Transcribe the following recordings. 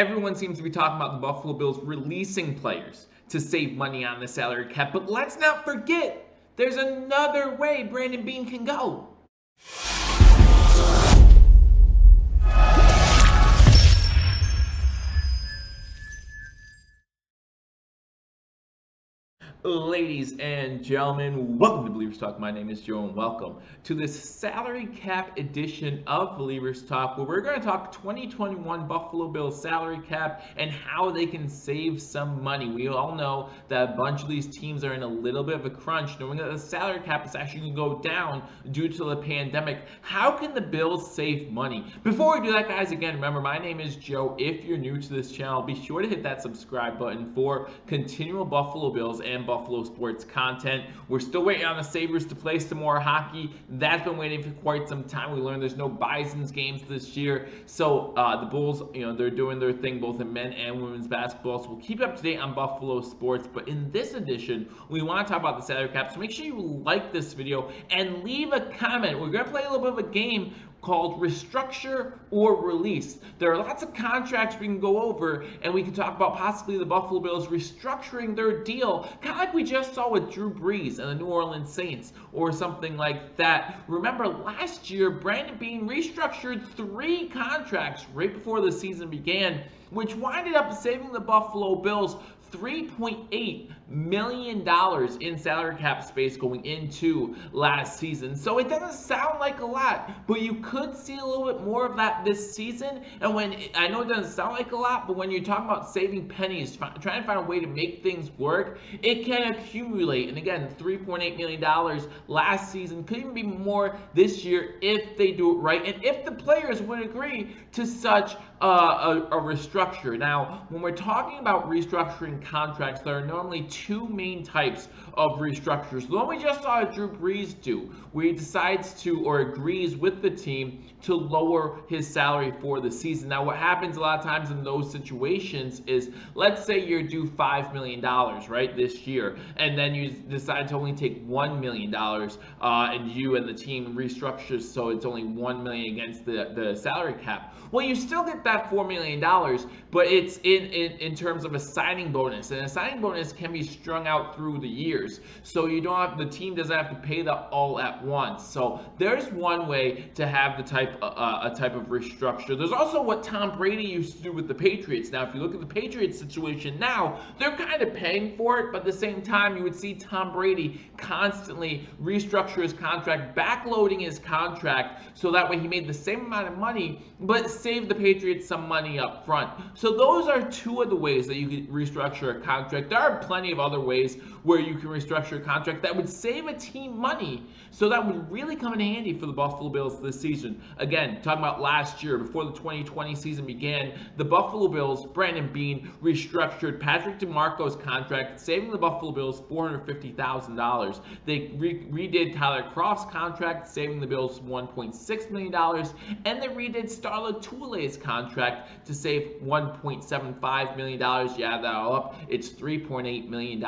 Everyone seems to be talking about the Buffalo Bills releasing players to save money on the salary cap, but let's not forget, there's another way Brandon Beane can go. Ladies and gentlemen, welcome to Believers Talk. My name is Joe, and welcome to this salary cap edition of Believers Talk, where we're going to talk 2021 Buffalo Bills salary cap and how they can save some money. We all know that a bunch of these teams are in a little bit of a crunch, knowing that the salary cap is actually going to go down due to the pandemic. How can the Bills save money? Before we do that, guys, again, remember, my name is Joe. If you're new to this channel, be sure to hit that subscribe button for continual Buffalo Bills and Buffalo sports content. We're still waiting on the Sabres to play some more hockey. That's been waiting for quite some time. We learned there's no Bison's games this year. So the Bulls, they're doing their thing both in men and women's basketball. So we'll keep you up to date on Buffalo sports. But in this edition, we want to talk about the salary cap. So make sure you like this video and leave a comment. We're going to play a little bit of a game called Restructure or Release. There are lots of contracts we can go over, and we can talk about possibly the Buffalo Bills restructuring their deal, kind of like we just saw with Drew Brees and the New Orleans Saints, or something like that. Remember, last year, Brandon Beane restructured 3 contracts right before the season began, which winded up saving the Buffalo Bills $3.8 million in salary cap space going into last season. So it doesn't sound like a lot, but you could see a little bit more of that this season. And I know it doesn't sound like a lot, but when you're talking about saving pennies, trying to find a way to make things work, it can accumulate. And again, $3.8 million last season, could even be more this year if they do it right, and if the players would agree to such a restructure. Now, when we're talking about restructuring contracts, there are normally 2 main types of restructures. The one we just saw Drew Brees do, where he decides to, or agrees with the team to lower his salary for the season. Now, what happens a lot of times in those situations is, let's say you're due $5 million, right, this year, and then you decide to only take $1 million, and you and the team restructures so it's only $1 million against the salary cap. Well, you still get that $4 million, but it's in terms of a signing bonus, and a signing bonus can be strung out through the years, so you don't have, the team doesn't have to pay that all at once. So there's one way to have the type of restructure. There's also what Tom Brady used to do with the Patriots. Now, if you look at the Patriots situation now, they're kind of paying for it, but at the same time, you would see Tom Brady constantly restructure his contract, backloading his contract, so that way he made the same amount of money, but saved the Patriots some money up front. So those are 2 of the ways that you can restructure a contract. There are plenty of other ways where you can restructure a contract that would save a team money, so that would really come in handy for the Buffalo Bills this season. Again, talking about last year, before the 2020 season began, the Buffalo Bills, Brandon Beane, restructured Patrick DeMarco's contract, saving the Buffalo Bills $450,000. They redid Tyler Kroft's contract, saving the Bills $1.6 million, and they redid Starla Toule's contract to save $1.75 million. You add that all up, it's $3.8 million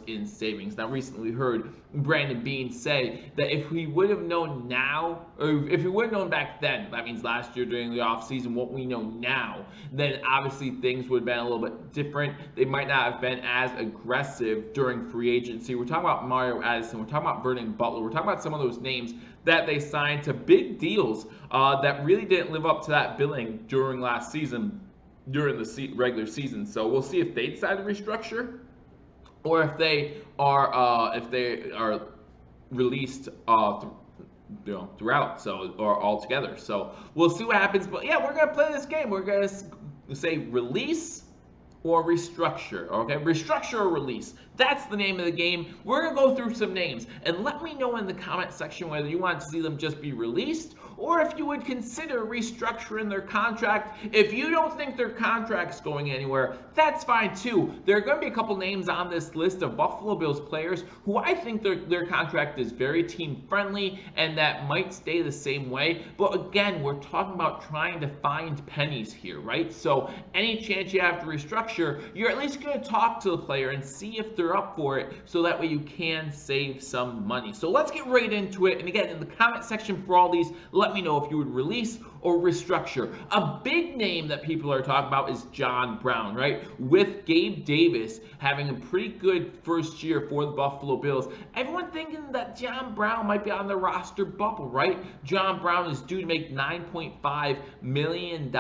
in savings. Now, recently we heard Brandon Beane say that if we would have known now, or if we would have known back then, that means last year during the offseason, what we know now, then obviously things would have been a little bit different. They might not have been as aggressive during free agency. We're talking about Mario Addison, we're talking about Vernon Butler, we're talking about some of those names that they signed to big deals that really didn't live up to that billing during last season, during the regular season. So we'll see if they decide to restructure, or if they are released throughout, so, or all together. So we'll see what happens. But yeah, we're gonna play this game. We're gonna say release or restructure. Okay, restructure or release. That's the name of the game. We're gonna go through some names, and let me know in the comment section whether you want to see them just be released, or if you would consider restructuring their contract. If you don't think their contract's going anywhere, that's fine too. There are going to be a couple names on this list of Buffalo Bills players who I think their contract is very team friendly and that might stay the same way. But again, we're talking about trying to find pennies here, right? So any chance you have to restructure, you're at least going to talk to the player and see if they're up for it, so that way you can save some money. So let's get right into it. And again, in the comment section for all these, let me know if you would release or restructure. A big name that people are talking about is John Brown, right? With Gabe Davis having a pretty good first year for the Buffalo Bills, everyone thinking that John Brown might be on the roster bubble, right? John Brown is due to make $9.5 million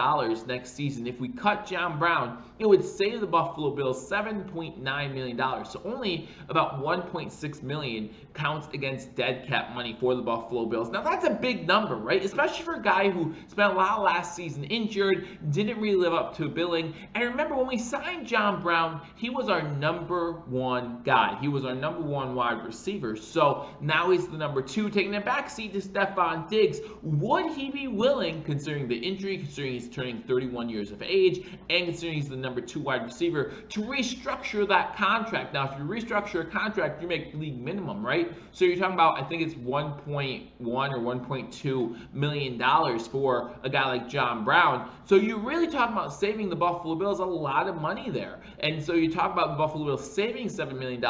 next season. If we cut John Brown, it would save the Buffalo Bills $7.9 million. So only about $1.6 million counts against dead cap money for the Buffalo Bills. Now that's a big number, right? Especially for a guy who spent a lot of last season injured, didn't really live up to billing. And remember, when we signed John Brown, he was our number one guy. He was our number one wide receiver. So now he's the number two, taking a backseat to Stephon Diggs. Would he be willing, considering the injury, considering he's turning 31 years of age, and considering he's the number two wide receiver, to restructure that contract? Now, if you restructure a contract, you make league minimum, right? So you're talking about, I think it's $1.1 or $1.2 million for a guy like John Brown. So you're really talking about saving the Buffalo Bills a lot of money there. And so you talk about the Buffalo Bills saving $7 million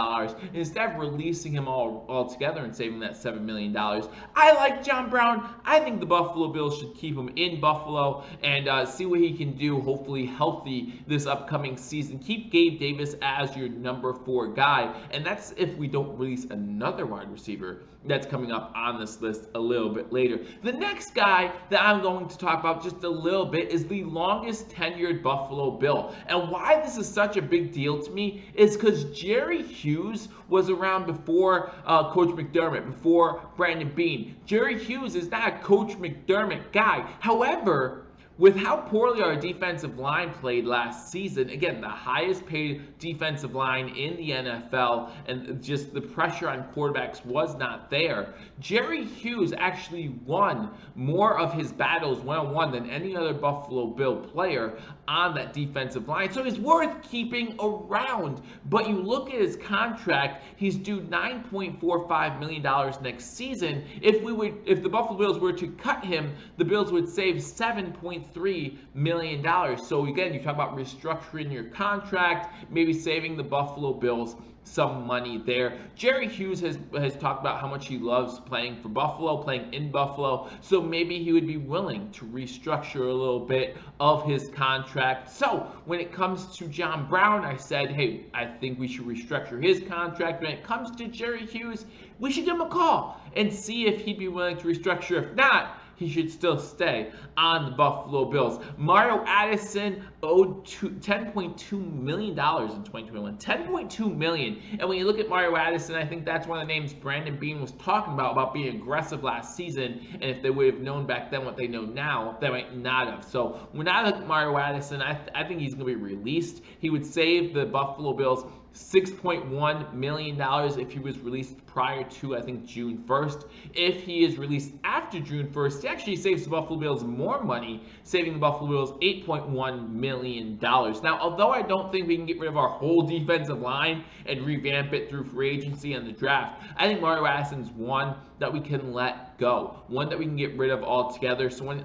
instead of releasing him all together and saving that $7 million. I like John Brown. I think the Buffalo Bills should keep him in Buffalo and see what he can do, hopefully healthy this upcoming season. Keep Gabe Davis as your number 4 guy, and that's if we don't release another wide receiver that's coming up on this list a little bit later. The next guy that I'm going to talk about just a little bit is the longest tenured Buffalo Bill. And why this is such a big deal to me is because Jerry Hughes was around before Coach McDermott, before Brandon Beane. Jerry Hughes is not a Coach McDermott guy. However, with how poorly our defensive line played last season, again, the highest paid defensive line in the NFL, and just the pressure on quarterbacks was not there, Jerry Hughes actually won more of his battles one-on-one than any other Buffalo Bill player on that defensive line. So he's worth keeping around. But you look at his contract, he's due $9.45 million next season. If the Buffalo Bills were to cut him, the Bills would save $7.3 million. So again, you talk about restructuring your contract, maybe saving the Buffalo Bills some money there. Jerry Hughes has talked about how much he loves playing for Buffalo, playing in Buffalo, so maybe he would be willing to restructure a little bit of his contract. So when it comes to John Brown, I said, hey, I think we should restructure his contract. When it comes to Jerry Hughes, we should give him a call and see if he'd be willing to restructure. If not, he should still stay on the Buffalo Bills. Mario Addison owed $10.2 million in 2021. $10.2 million. And when you look at Mario Addison, I think that's one of the names Brandon Beane was talking about being aggressive last season. And if they would have known back then what they know now, they might not have. So when I look at Mario Addison, I think he's going to be released. He would save the Buffalo Bills $6.1 million if he was released prior to, I think, June 1st. If he is released after June 1st, he actually saves the Buffalo Bills more money, saving the Buffalo Bills $8.1 million. Now, although I don't think we can get rid of our whole defensive line and revamp it through free agency and the draft, I think Mario Addison's one that we can let go, one that we can get rid of altogether. So when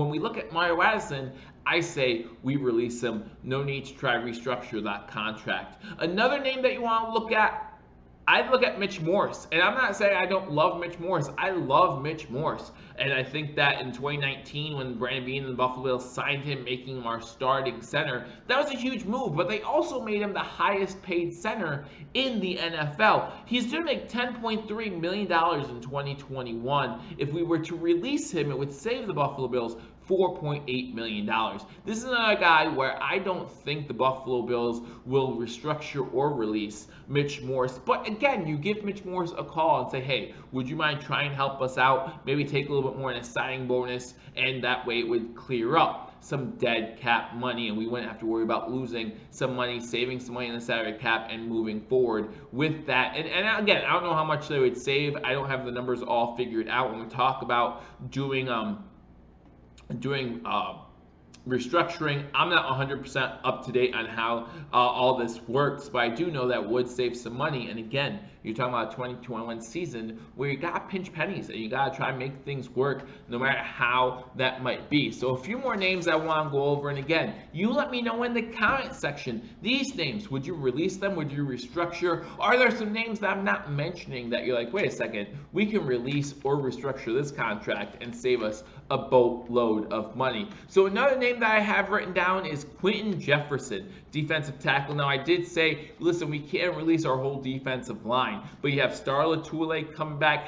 we look at Mario Addison, I say we release him. No need to try to restructure that contract. Another name that you want to look at, I'd look at Mitch Morse. And I'm not saying I don't love Mitch Morse. I love Mitch Morse. And I think that in 2019, when Brandon Beane and the Buffalo Bills signed him, making him our starting center, that was a huge move. But they also made him the highest paid center in the NFL. He's going to make $10.3 million in 2021. If we were to release him, it would save the Buffalo Bills $4.8 million. This is another guy where I don't think the Buffalo Bills will restructure or release Mitch Morse. But again, you give Mitch Morse a call and say, hey, would you mind trying to help us out? Maybe take a little bit more in a signing bonus, and that way it would clear up some dead cap money, and we wouldn't have to worry about losing some money, saving some money in the salary cap, and moving forward with that. And again, I don't know how much they would save. I don't have the numbers all figured out. When we talk about doing restructuring, I'm not 100% up to date on how all this works, but I do know that would save some money. And again, you're talking about a 2021 season where you got pinch pennies and you got to try and make things work no matter how that might be. So a few more names I want to go over, and again, you let me know in the comment section, these names, would you release them? Would you restructure? Are there some names that I'm not mentioning that you're like, wait a second, we can release or restructure this contract and save us a boatload of money? So another name that I have written down is Quentin Jefferson, defensive tackle. Now I did say, listen, we can't release our whole defensive line, but you have Star Latulippe coming back,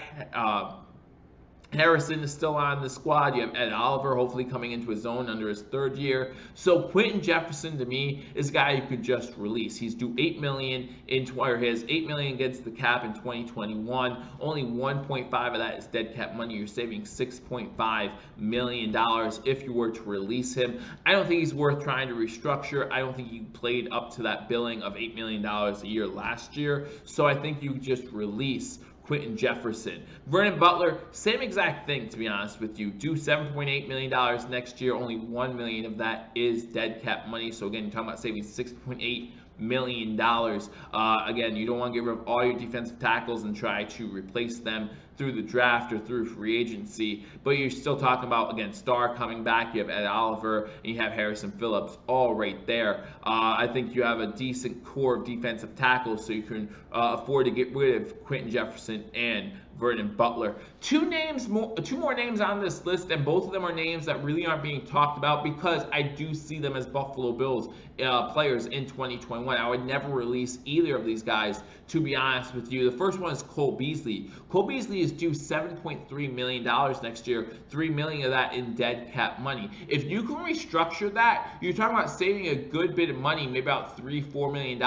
Harrison is still on the squad. You have Ed Oliver hopefully coming into his own under his third year. So Quentin Jefferson to me is a guy you could just release. He's due $8 million has $8 million against the cap in 2021. Only 1.5 of that is dead cap money. You're saving $6.5 million if you were to release him. I don't think he's worth trying to restructure. I don't think he played up to that billing of $8 million a year last year. So I think you just release Quentin Jefferson. Vernon Butler, same exact thing, to be honest with you. Due $7.8 million next year. Only $1 million of that is dead cap money. So again, you're talking about saving $6.8 million. Again, you don't want to get rid of all your defensive tackles and try to replace them through the draft or through free agency, but you're still talking about, again, Starr coming back, you have Ed Oliver, and you have Harrison Phillips all right there. I think you have a decent core of defensive tackles, so you can afford to get rid of Quentin Jefferson and Vernon Butler. Two more names on this list, and both of them are names that really aren't being talked about because I do see them as Buffalo Bills players in 2021. I would never release either of these guys, to be honest with you. The first one is Cole Beasley. Cole Beasley is due $7.3 million next year, $3 million of that in dead cap money. If you can restructure that, you're talking about saving a good bit of money, maybe about $3-4 million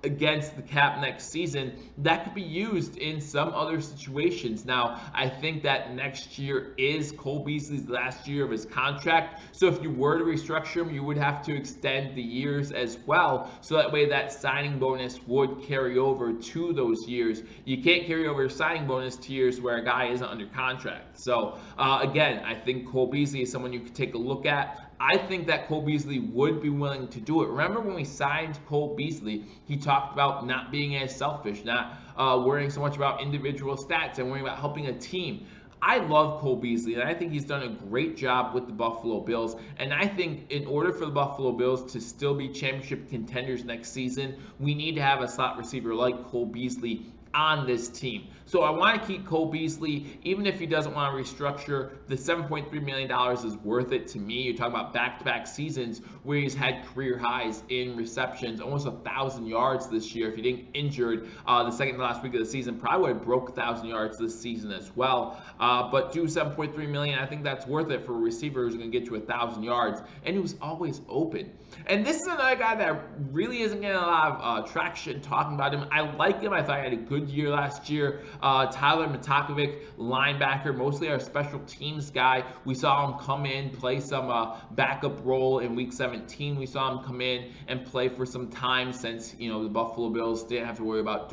against the cap next season. That could be used in some other situations. Now, I think that next year is Cole Beasley's last year of his contract, so if you were to restructure him, you would have to extend the years as well, so that way that signing bonus would carry over to those years. You can't carry over your signing bonus to years where a guy isn't under contract. So again, I think Cole Beasley is someone you could take a look at. I think that Cole Beasley would be willing to do it. Remember when we signed Cole Beasley, he talked about not being as selfish, not worrying so much about individual stats and worrying about helping a team. I love Cole Beasley, and I think he's done a great job with the Buffalo Bills. And I think in order for the Buffalo Bills to still be championship contenders next season, we need to have a slot receiver like Cole Beasley on this team. So I want to keep Cole Beasley, even if he doesn't want to restructure. The $7.3 million is worth it to me. You're talking about back-to-back seasons where he's had career highs in receptions, almost 1,000 yards this year. If he didn't get injured the second to last week of the season, probably would have broke 1,000 yards this season as well. But due $7.3 million, I think that's worth it for a receiver who's going to get you 1,000 yards, and who's always open. And this is another guy that really isn't getting a lot of traction talking about him. I like him. I thought he had a good year last year. Tyler Matakovic, linebacker, mostly our special teams guy. We saw him come in, play some backup role in Week 17. We saw him come in and play for some time since, you know, the Buffalo Bills didn't have to worry about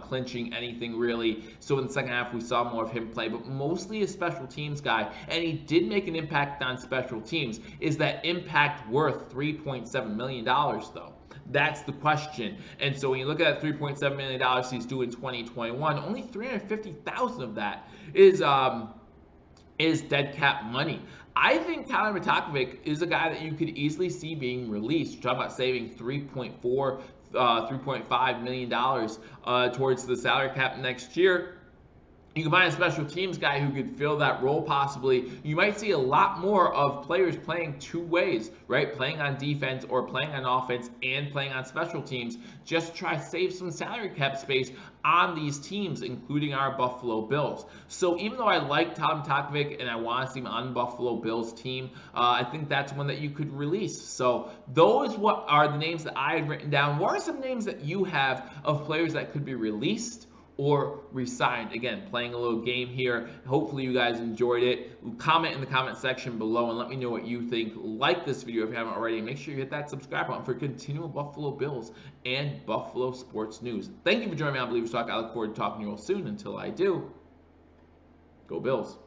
clinching anything really. So in the second half, we saw more of him play, but mostly a special teams guy. And he did make an impact on special teams. Is that impact worth $3.7 million though? That's the question. And so when you look at that $3.7 million he's due in 2021, only $350,000 of that is dead cap money. I think Tyler Matakovic is a guy that you could easily see being released. You're talking about saving $3.5 million towards the salary cap next year. You can find a special teams guy who could fill that role possibly. You might see a lot more of players playing two ways, right? Playing on defense or playing on offense and playing on special teams. Just try to save some salary cap space on these teams, including our Buffalo Bills. So even though I like Tom Matakovic and I want to see him on the Buffalo Bills team, I think that's one that you could release. So those what are the names that I had written down. What are some names that you have of players that could be released or re-signed? Again, playing a little game here. Hopefully you guys enjoyed it. Comment in the comment section below and let me know what you think. Like this video if you haven't already. Make sure you hit that subscribe button for continual Buffalo Bills and Buffalo sports news. Thank you for joining me on Billievers Talk. I look forward to talking to you all soon. Until I do, go Bills.